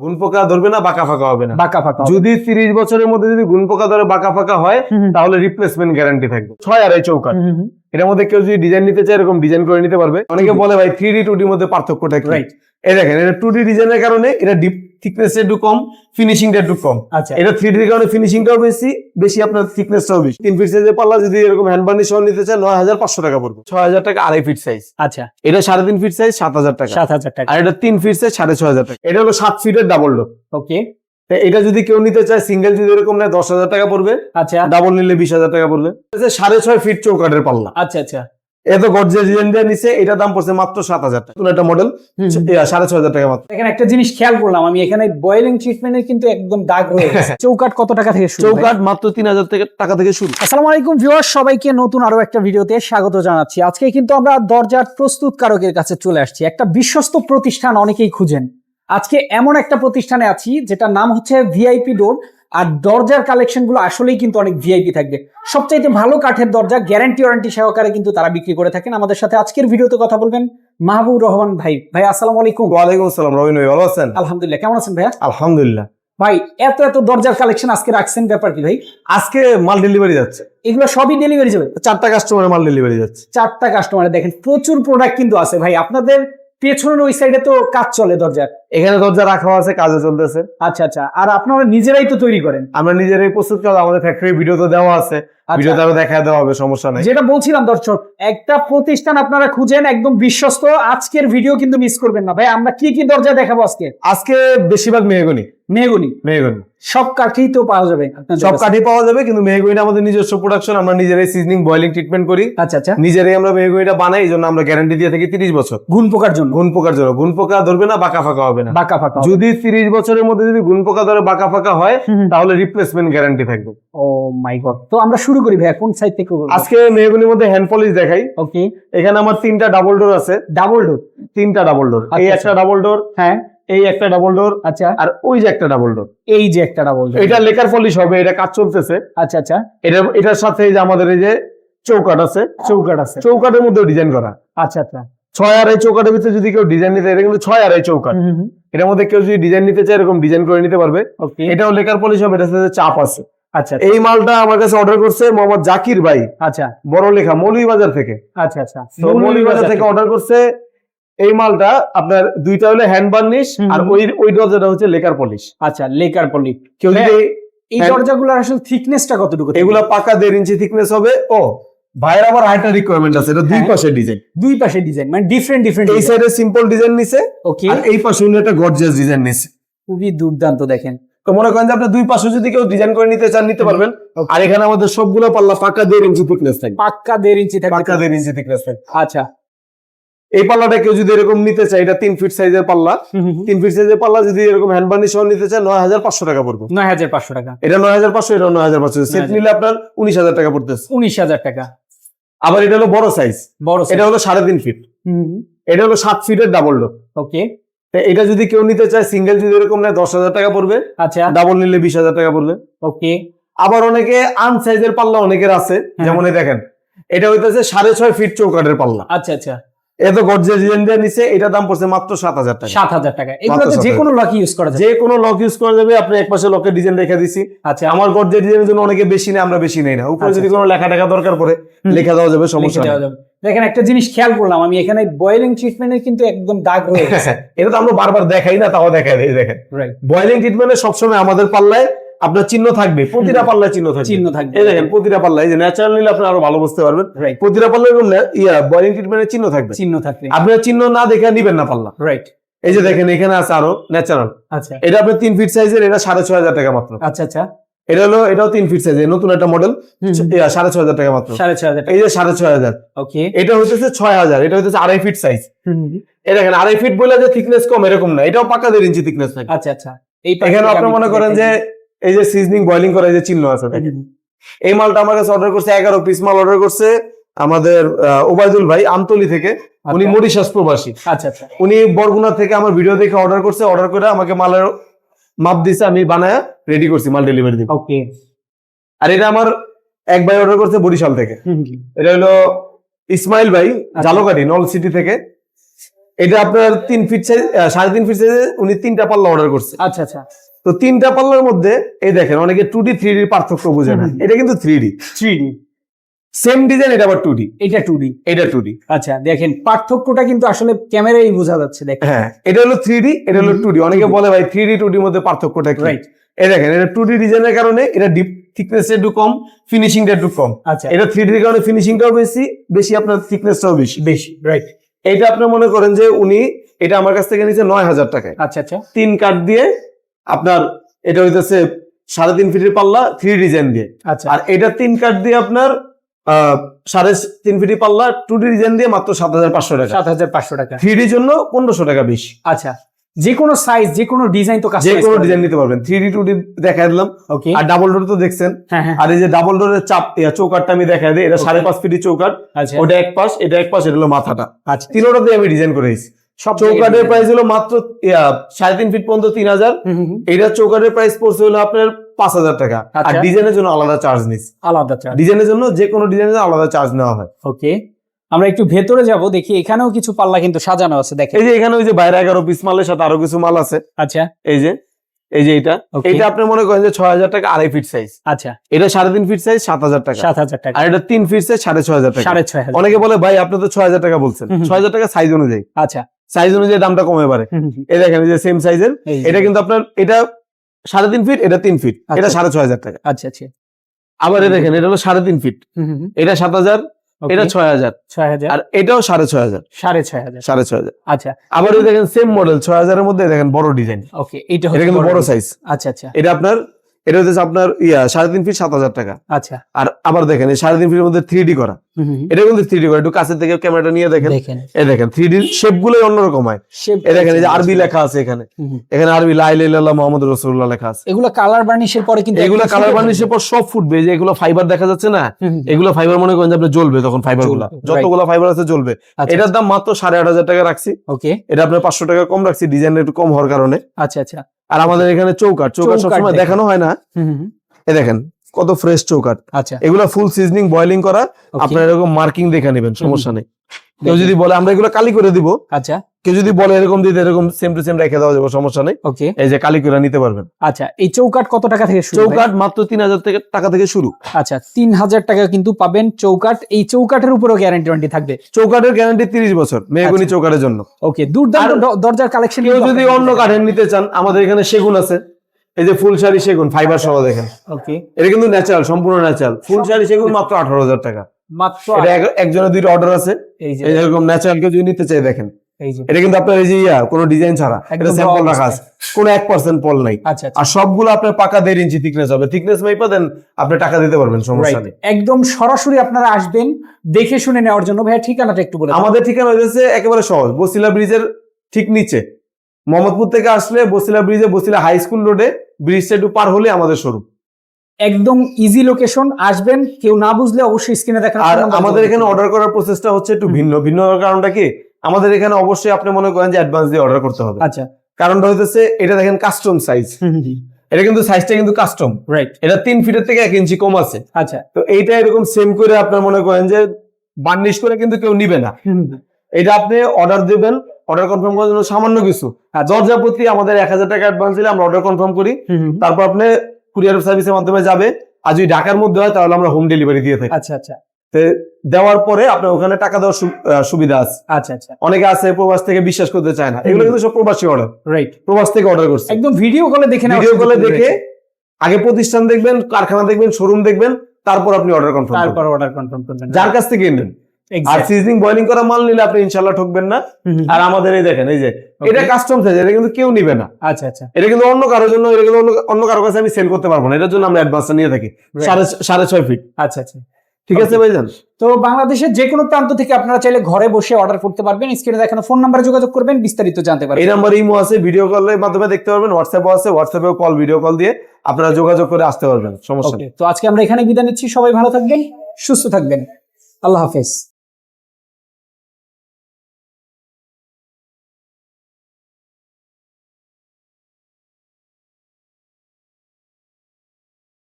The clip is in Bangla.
গুণ পোকা ধরবে না, বাঁকা ফাঁকা হবে না। বাঁকা ফাঁকা যদি 30 বছরের মধ্যে যদি গুণ পোকা ধরে বাঁকা ফাঁকা হয় তাহলে রিপ্লেসমেন্ট গ্যারান্টি থাকবে। 6.5 চৌকাঠ। এর মধ্যে কেউ যদি ডিজাইন নিতে চায় এরকম ডিজাইন করে নিতে পারবে। অনেকে বলে ভাই 3D 2D এর মধ্যে পার্থক্যটা কি? এই দেখেন, এটা 2D ডিজাইনের কারণে এটা ডিপ থিকনেসটা একটু কম, ফিনিশিংটা একটু কম। এটা 3D এর কারণে ফিনিশিংটাও বেশি আপনার থিকনেসটাও বেশি। 3 ফিট সাইজের পাল্লা যদি এরকম হ্যান্ড বার্নিশ সহ নিতে চায় 9500 টাকা পড়বে। 6000 টাকা 2.5 ফিট সাইজ। আচ্ছা, এটা 3.5 ফিট সাইজ 7000 টাকা। 7000 টাকা। আর এটা 3 ফিট সাইজ 6500 টাকা। এটা হলো 7 ফিটের ডাবল ডোর। ওকে, এটা যদি কেউ নিতে চায় সিঙ্গেল যদি এরকম নেয় 10,000 টাকা পড়বে। আচ্ছা, ডাবল নিলে 20,000 টাকা পড়বে। 6.5 ফিট চৌকাঠের পাল্লা। আচ্ছা আচ্ছা, এত গর্জিয়াস ডিজাইন দিয়ে নিচে, এটা দাম পড়ছে মাত্র 7000 টাকা। নতুন একটা মডেল 6500 টাকা মাত্র। এখানে একটা জিনিস খেয়াল করলাম আমি, এখানে বয়েলিং ট্রিটমেন্টের কিন্তু একদম দাগ হয়ে গেছে। চৌকাঠ কত টাকা থেকে শুরু? চৌকাঠ মাত্র 3000 টাকা থেকে শুরু। আসসালামু আলাইকুম ভিউয়ার্স, সবাইকে নতুন আরো একটা ভিডিওতে স্বাগত জানাচ্ছি। আজকে কিন্তু আমরা দরজার প্রস্তুতকারকের কাছে চলে আসছি। একটা বিশ্বস্ত প্রতিষ্ঠান অনেকেই খুঁজেন। আজকে এমন একটা প্রতিষ্ঠানে আছি যেটার নাম হচ্ছে ভিআইপি ডোর। আর দরজার কালেকশন গুলো আসলেই কিন্তু অনেক ভিআইপি থাকবে। সবচাইতে ভালো কাঠের দরজা গ্যারান্টি ওয়ারেন্টি সহকারে কিন্তু তারা বিক্রি করে থাকেন। আমাদের সাথে আজকের ভিডিওতে কথা বলবেন মাহবুব রহমান ভাই। ভাই আসসালামু আলাইকুম। ওয়ালাইকুম আসসালাম। রবিন ভাই ভালো আছেন? আলহামদুলিল্লাহ, কেমন আছেন ভাইয়া? আলহামদুলিল্লাহ। ভাই এত দরজার কালেকশন আজকে রাখছেন, ব্যাপার কি ভাই? আজকে মাল ডেলিভারি যাচ্ছে। এগুলো সবই ডেলিভারি যাবে? 4টা কাস্টমারের মাল ডেলিভারি যাচ্ছে। 4টা কাস্টমারে দেখেন প্রচুর প্রোডাক্ট কিন্তু আছে ভাই। আপনাদের পেছনের ওই সাইডে তো কাজ চলে দরজার, এখানে দরজা রাখা আছে, কাজে চলতেছে। আচ্ছা আচ্ছা। আর আপনারা নিজেরাই তো তৈরি করেন? আমরা নিজেরাই প্রস্তুত করা, আমাদের ফ্যাক্টরি ভিডিও তো দেওয়া আছে, ভিডিওতে আরো দেখা দেওয়া হবে, সমস্যা নাই। যেটা বলছিলাম দর্শক, একটা প্রতিষ্ঠান আপনারা খুঁজেন একদম বিশ্বস্ত। আজকের ভিডিও কিন্তু মিস করবেন না ভাই। আমরা কি কি দরজা দেখাবো আজকে? আজকে বেশিরভাগ মেহগনি। মেহগনি সব কাঠই তো পাওয়া যাবে? সব কাঠই পাওয়া যাবে, কিন্তু মেহগনিটা আমাদের নিজস্ব প্রোডাকশন। আমরা নিজেরাই সিজনিং বয়েলিং ট্রিটমেন্ট করি। আচ্ছা আচ্ছা। নিজেরাই আমরা মেহগনিটা বানাই, এই জন্য আমরা গ্যারান্টি দিয়ে থাকি 30 বছর। গুণ পোকার জন্য? গুণ পোকার জন্য। গুণ পোকা ধরবে না, বাঁকা ফাঁকা হবে না। বাঁকা ফাঁকা যদি 30 বছরের মধ্যে যদি গুণ পোকা ধরে বাঁকা ফাঁকা হয় তাহলে রিপ্লেসমেন্ট গ্যারান্টি থাকবে। ও মাই গড। তো আমরা শুরু করি ভাই, কোন সাইড থেকে? আজকে মেহগনির মধ্যে হ্যান্ড পলিশ দেখাই। ওকে, এখানে আমার 3টা ডাবল ডোর আছে। Double door? 3টা ডাবল ডোর। এই একটা ডাবল ডোর, হ্যাঁ, এই একটা ডাবল ডোর, আচ্ছা, আর ওই যে একটা ডাবল ডোর। এই যে একটা ডাবল ডোর, এটা লেকার পলিশ হবে, এটা কাজ চলতেছে। আচ্ছা আচ্ছা। এটার সাথে এই যে আমাদের এই যে চৌকাঠ আছে, চৌকাঠের মধ্যে ডিজাইন করা। আচ্ছা আচ্ছা। 6.5 চৌকাঠের ভিতরে যদি কেউ ডিজাইন নিতে, এটা কিন্তু 6.5 চৌকাঠ। এটার মধ্যে কেউ যদি ডিজাইন নিতে চায় এরকম ডিজাইন করে নিতে পারবে। এটাও লেকার পলিশ হবে, এটার সাথে চাপ আছে। আচ্ছা। এই মালটা আমার কাছে অর্ডার করছে মোহাম্মদ জাকির ভাই। আচ্ছা, বড় লেখা মৌলভীবাজার থেকে। আচ্ছা আচ্ছা। মৌলভীবাজার থেকে অর্ডার করছে। এই মালটা আপনার দুইটা হলো হ্যান্ড বার্নিশ, আর ওই দরজাটা হচ্ছে লেকার পলিশ। আচ্ছা, লেকার পলিশ। কেউ যদি এই দরজাগুলোর আসলে থিকনেসটা কতটুকু? এগুলা পাকা 1.5 ইঞ্চি থিকনেস হবে। ও ভাইয়ের আবার আরেকটা রিকোয়ারমেন্ট আছে, এটা দুই পাশে ডিজাইন। দুই পাশে ডিজাইন মানে ডিফারেন্ট। এই সাইডে সিম্পল ডিজাইন নিছে, ওকে, আর এই পাশে একটা গর্জিয়াস ডিজাইন নিছে। খুবই দুর্দান্ত। দেখেন তো মনে করেন যে আপনি দুই পাশে যদি কেউ ডিজাইন করে নিতে চান নিতে পারবেন। আর এখানে আমাদের সবগুলো পাল্লা পাকা 1.5 ইঞ্চি থিকনেস থাকবে। পাক্কা 1.5 ইঞ্চি থাকবে? পাকা 1.5 ইঞ্চি থিকনেস থাকবে। আচ্ছা। এই পাল্লাটা কেউ যদি এরকম নিতে চায়, এটা 3 ফিট সাইজের পাল্লা। 3 ফিট সাইজের পাল্লা যদি এরকম হ্যান্ড বার্নিশ সহ নিতে চায় 9500 টাকা পড়বে। 9500 টাকা। এটা 9500, এটা 9500। সেট নিলে আপনার 19000 টাকা পড়তেছে। 19000 টাকা। আবার এটা হলো বড় সাইজ, এটা হলো 3.5 ফিট। এটা হলো 7 ফিটের ডাবল ডোর। ওকে, এটা যদি কেউ নিতে চায় সিঙ্গেল যদি এরকম নেয় 10,000 টাকা পড়বে। আচ্ছা, ডাবল নিলে 20,000 টাকা পড়বে। ওকে। আবার অনেকে আন সাইজের পাল্লা অনেকের আছে, যেমন এই দেখেন এটা হইতেছে 6.5 ফিট চৌকাঠের পাল্লা। আচ্ছা আচ্ছা। এত গর্জিয়াস ডিজাইন দিয়ে নিচে, এটা দাম পড়ছে মাত্র 7000 টাকা। 7000 টাকা। এগুলোতে যে কোনো লক ইউজ করা যাবে? যে কোনো লক ইউজ করা যাবে। আপনি এক পাশে লকের ডিজাইন রেখে দিছি। আচ্ছা, আমার গর্জিয়াস ডিজাইনের জন্য অনেকে বেশি নেয়, আমরা বেশি নেই না। উপরে যদি কোনো লেখা টাকা দরকার পড়ে লেখা দেওয়া যাবে, সমস্যা নেই। দেখেন একটা জিনিস খেয়াল করলাম আমি, এখানে বয়েলিং ট্রিটমেন্টের কিন্তু একদম দাগ হয়ে গেছে। এটা তো আমরা বারবার দেখাই না, তাও দেখাই দেই। দেখেন বয়েলিং ট্রিটমেন্টে সবসময় আমাদের পাল্লায় আপনার চিহ্ন থাকবে, প্রতিটা পাল্লায় চিহ্ন থাকবে। এই দেখেন প্রতিটা পাল্লায়, যে ন্যাচারাল নিলে আপনি আরো ভালো বুঝতে পারবেন। প্রতিটা পাল্লায় বয়েলিং ট্রিটমেন্টের চিহ্ন থাকবে। আপনার চিহ্ন না দেখে নিবেন না পাল্লা। রাইট, এই যে দেখেন এখানে আছে আরো ন্যাচারাল। আচ্ছা, এটা আপনার 3 ফিট সাইজের, এটা 6500 টাকা মাত্র। আচ্ছা আচ্ছা। এটাও 3 ফিট সাইজের, নতুন একটা মডেল, 6500 টাকা মাত্র। 6500। এই যে 6500। ওকে, এটা হচ্ছে 6000, এটা হচ্ছে 2.5 ফিট সাইজ। এই দেখেন 2.5 ফিট বলে যে থিকনেস কম এরকম না, এটাও পাকা 1.5 ইঞ্চি থিকনেস থাকে। আচ্ছা আচ্ছা। এখানে আপনি মনে করেন যে এই যে সিজনিং বয়েলিং করা যে চিহ্ন আছে, এই মালটা আমার কাছে অর্ডার করছে 11 পিস মাল অর্ডার করছে আমাদের ওবায়দুল ভাই আমতলী থেকে। উনি মরিশাস প্রবাসী। আচ্ছা আচ্ছা। উনি বরগুনা থেকে আমার ভিডিও দেখে অর্ডার করছে, অর্ডার করে আমাকে মালের মাপ দিছে, আমি বানায় রেডি করছি, মাল ডেলিভারি দিব। ওকে। আর এটা আমার এক ভাই অর্ডার করছে বরিশাল থেকে। এটা হলো ইসমাইল ভাই, জালকাঠি নল সিটি থেকে। এটা আপনার 3 ফিট সাইজ 3.5 ফিট সাইজে উনি 3টা পাল্লা অর্ডার করছে। আচ্ছা আচ্ছা, তো 3টা পাল্লার মধ্যে এই দেখেন অনেকে 2D 3D এর পার্থক্য বোঝে না, এটা কিন্তু 3D 3D, সেম ডিজাইন, এটা আবার 2D, এটা 2D। এটা 2D। আচ্ছা দেখেন পার্থক্যটা কিন্তু আসলে ক্যামেরায় বোঝা যাচ্ছে, দেখেন। হ্যাঁ, এটা হলো 3D, এটা হলো 2D। অনেকে বলে ভাই 3D 2D মধ্যে পার্থক্যটা কি? রাইট। এই দেখেন এটা 2D ডিজাইনের কারণে এটা ডিপ থিকনেস একটু কম, ফিনিশিংটা একটু কম। আচ্ছা, এটা 3D এর কারণে ফিনিশিংটাও বেশি আপনার থিকনেসটাও বেশি। রাইট। এটা আপনি মনে করেন যে উনি এটা আমার কাছ থেকে নিচে 9,000 টাকায় আচ্ছা আচ্ছা, 3 কাট দিয়ে আপনার, এটা হইতেছে 3.5 ফিটের পাল্লা 3D ডিজাইন দিয়ে। আচ্ছা, আর এটা 3 কাট দিয়ে আপনার 3.5 ফিটের পাল্লা 2D ডিজাইন দিয়ে মাত্র 7,500 টাকা। 7,500 টাকা। 3D জন্য 1,500 টাকা বেশি। আচ্ছা, যে কোনো সাইজ, যে কোনো ডিজাইন তো যে কাস্টমাইজ কোনো ডিজাইন নিতে পারবেন। 3D 2D দেখাই দিলাম। ওকে। আর ডাবল ডোর তো দেখছেন। হ্যাঁ হ্যাঁ, আর এই যে ডাবল ডোরের চৌকাটটা আমি দেখাই দিই, এটা 5.5 ফিটের চৌকাট। আচ্ছা ওটা এক পাশ, এটা এক পাশ, এটা হলো মাথাটা। আচ্ছা, তিনোটা দিয়ে আমি ডিজাইন করেছি। সব চৌকাটের প্রাইস হলো মাত্র 3.5 ফিট পর্যন্ত 3,000। এইটা চৌকাটের প্রাইস পড়ছে হলো আপনার 5,000 টাকা। আর আচ্ছা। ডিজাইনের জন্য আলাদা চার্জ নিচ্ছে। আলাদা চার্জ। ডিজাইনের জন্য যে কোনো ডিজাইনের জন্য আলাদা চার্জ নেওয়া হয়। ওকে, আমরা একটু ভেতরে যাব, দেখি এখানেও কিছু পাল্লা কিন্তু সাজানো আছে, দেখেন। এই যে এখানে ওই যে বাইরে 11 পিস মালের সাথে আরো কিছু মাল আছে। আচ্ছা, এই যে এটা Okay. এটা আপনি মনে করেন যে 6,000 টাকা 2.5 ফিট সাইজ। আচ্ছা, এটা 3.5 ফিট সাইজ 7,000 টাকা। 7,000 টাকা। আর এটা 3 ফিট সাইজ 6,500 টাকা। 6,500। অনেকে বলে ভাই আপনি তো 6,000 টাকা বলছেন। 6,000 টাকা সাইজ অনুযায়ী, আচ্ছা, সাইজ অনুযায়ী দামটা কমে পারে। এই দেখেন এই যে সেম সাইজের, এই যে। এটা কিন্তু আপনার এটা 3.5 ফিট, এটা 3 ফিট, এটা আচ্ছা। 6,500 টাকা। আচ্ছা আচ্ছা, আবার এই দেখেন এটা হলো 3.5 ফিট, এটা 7,000, এটা 6,000, 6,000 আর এটাও 6,500, 6,500। 6,500। আচ্ছা, আবার এই দেখেন সেম মডেল 6,000 এর মধ্যে দেখেন বড় ডিজাইন, ওকে, এটা এটা কিন্তু বড় সাইজ। আচ্ছা আচ্ছা, এটা হচ্ছে আপনার 3.5 ফিট 7,000 টাকা। আচ্ছা, আর আবার দেখেন এই 3.5 ফিটের মধ্যে 3D করা, এটা কিন্তু 3D করা। একটু কাছে থেকে ক্যামেরাটা নিয়ে দেখেন, দেখেন এই দেখেন 3D শেপ গুলোই অন্যরকম হয়। এই দেখেন এই যে আরবি লেখা আছে এখানে, এখানে আরবি লা ইলাহা ইল্লাল্লাহ মুহাম্মাদুর রাসূলুল্লাহ লেখা আছে। এগুলো কালার বার্নিশের পরে কিন্তু এগুলো কালার বার্নিশের পর সব ফুটবে। এই যে এগুলো ফাইবার দেখা যাচ্ছে না, এগুলো ফাইবার মনে করেন যে আপনি জ্বলবে, তখন ফাইবার গুলা জ্বলবে, যতগুলো ফাইবার আছে জ্বলবে। আচ্ছা, এটার দাম মাত্র 8,500 টাকা রাখছি। ওকে, এটা আপনার 500 টাকা কম রাখছি, ডিজাইন একটু কম হওয়ার কারণে। আচ্ছা আচ্ছা। আর আমাদের এখানে চৌকাট সবসময় দেখেন। দেখানো হয় না। এই দেখেন কত ফ্রেশ চৌকাট। আচ্ছা, এগুলো ফুল সিজনিং বয়লিং করা। Okay. আপনার এরকম মার্কিং দেখে নেবেন, সমস্যা নেই। কেউ যদি বলে আমরা এগুলো কালি করে দিব, আচ্ছা, কেউ যদি বলে এরকম দিতে, এরকম সেম টু সেম রেখে দেওয়া যাবে, সমস্যা নেই। ওকে। এই যে কালি করে নিতে পারবেন। আচ্ছা, এই চৌকাট কত টাকা থেকে শুরু? চৌকাট মাত্র 3,000 টাকা থেকে শুরু। আচ্ছা, 3,000 টাকা কিন্তু পাবেন চৌকাট। এই চৌকাটের উপরেও গ্যারান্টি ওয়ারেন্টি থাকবে। চৌকাটের গ্যারান্টি 30 বছর মেহগনি আচ্ছা। চৌকাটের জন্য। ওকে, দুর্দান্ত দরজার কালেকশন। কেউ যদি অন্য কাঠের নিতে চান, আমাদের এখানে সেগুন আছে। এই যে ফুলশাড়ি সেগুন ফাইবার সহ দেখেন, ওকে, এটা কিন্তু ন্যাচারাল, সম্পূর্ণ ন্যাচারাল। ফুলশাড়ি সেগুন মাত্র 18,000 টাকা। মাত্র এটা একজনের 2টা অর্ডার আছে। এই যে এই যেরকম ন্যাচারাল কেউ যদি নিতে চাই দেখেন, এই যে এটা কিন্তু আপনার এই যে কোনো ডিজাইন ছাড়া, এটা একদম স্যাম্পল raw রাখা আছে, কোনো 1% পল নাই। আচ্ছা আচ্ছা, আর সবগুলো আপনার পাকা 1.5 ইঞ্চি থিকনেস হবে। থিকনেস মাইপা দেন, আপনি টাকা দিতে পারবেন, সমস্যা রাইট। নেই। একদম সরাসরি আপনারা আসবেন দেখে শুনে নেওয়ার জন্য। ভাইয়া ঠিকানাটা একটু বলে দাও। আমাদের ঠিকানা হয়েছে একেবারে সহজ, বসিলা ব্রিজের ঠিক নিচে। মোহাম্মদপুর থেকে আসলে বসিলা ব্রিজে, বসিলা হাই স্কুল রোডে ব্রিজটা একটু পার হলে আমাদের শোরুম। একদম ইজি লোকেশন, আসবেন। কেউ না বুঝলে অবশ্যই স্ক্রিনে দেখেন। আর আমাদের এখানে অর্ডার করার প্রসেসটা হচ্ছে একটু ভিন্ন হওয়ার কারণটা কি, আমাদের এখানে অবশ্যই আপনি মনে করেন যে অ্যাডভান্স দিয়ে অর্ডার করতে হবে। আচ্ছা, কারণটা হইতেছে এটা দেখেন কাস্টম সাইজ, এটা কিন্তু সাইজটা কিন্তু কাস্টম। রাইট। এটা 3 ফিটের থেকে 1 ইঞ্চি কম আছে। আচ্ছা, তো এইটা এরকম সেম করে আপনার মনে করেন যে বার্নিশ করে কিন্তু কেউ নিবে না। এটা আপনি অর্ডার দিবেন, অর্ডার কনফার্ম করার জন্য সামান্য কিছু দরজা প্রতি আমাদের 1,000 টাকা অ্যাডভান্স দিলে আমরা অর্ডার কনফার্ম করি। তারপর আপনি কুরিয়ার সার্ভিসের মাধ্যমে যাবে। আর যদি ঢাকার মধ্যে হয় তাহলে আমরা হোম ডেলিভারি দিয়ে থাকি। আচ্ছা আচ্ছা, তো দেওয়ার পরে আপনার ওখানে টাকা দেওয়ার সুবিধা আছে। আচ্ছা আচ্ছা, অনেকে আছে প্রবাস থেকে বিশ্বাস করতে চায় না, এগুলো কিন্তু সব প্রবাসী অর্ডার। রাইট। প্রবাস থেকে অর্ডার করছে, একদম ভিডিও কলে দেখে নেওয়ার ভিডিও কলে সুযোগ দেখে রয়েছে। আগে প্রতিষ্ঠান দেখবেন, কারখানা দেখবেন, শোরুম দেখবেন, তারপর আপনি অর্ডার কনফার্ম করবেন, তারপর অর্ডার কনফার্ম করবেন যার কাছ থেকে কিনবেন। আর Exact. সিজনিং বয়লিং করা মাল নিলে আপনি ইনশাআল্লাহ ঠকবেন না। আর আমাদের এই দেখেন, এই যে এটা কাস্টম সাইজ, এটা কিন্তু কেউ নিবে না। আচ্ছা আচ্ছা, এটা কিন্তু অন্য কারোর জন্য, এটা কিন্তু অন্য কারোর কাছে আমি সেল করতে পারবো না। এটার জন্য আমরা অ্যাডভান্সটা নিয়ে থাকি 6.5 ফিট। আচ্ছা আচ্ছা, ঠিক আছে ভাইজান। তো বাংলাদেশের যে কোনো প্রান্ত থেকে আপনারা চাইলে ঘরে বসে অর্ডার করতে পারবেন। স্ক্রিনে দেখানো ফোন নাম্বারে যোগাযোগ করবেন, বিস্তারিত জানতে এই পারবেন। নাম্বার ইমো আছে, ভিডিও কলের মাধ্যমে দেখতে পারবেন। হোয়াটসঅ্যাপও আছে, হোয়াটসঅ্যাপেও কল, ভিডিও কল দিয়ে আপনারা যোগাযোগ করে আসতে পারবেন, সমস্যা নেই। তো আজকে আমরা এখানে বিদায় নিচ্ছি। সবাই ভালো থাকবেন, সুস্থ থাকবেন। আল্লাহ হাফেজ।